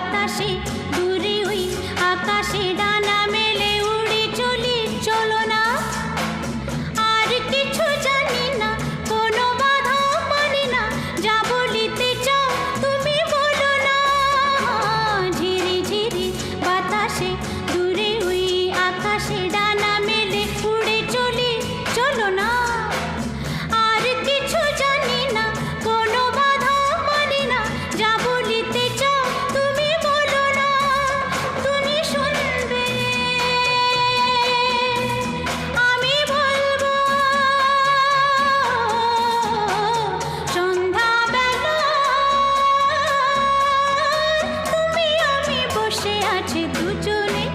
বাতাসে দূরে ওই আকাশে ডানা মেলে উড়ে চলি চলো না আর কিছু জানি না কোনো বাধা মানি না যা বলিতে চাও তুমি বলো না ঝিরি ঝিরি বাতাসে দূরে ওই আকাশে ডানা মেলে উড়ে চলি চলো না আর কিছু জানি না কোনো বাধা মানি না যা বলিতে চাও তুমি বলো না তুমি শুনবে আমি বলবো সন্ধ্যাবেলা তুমি আমি বসে আছি দুজনে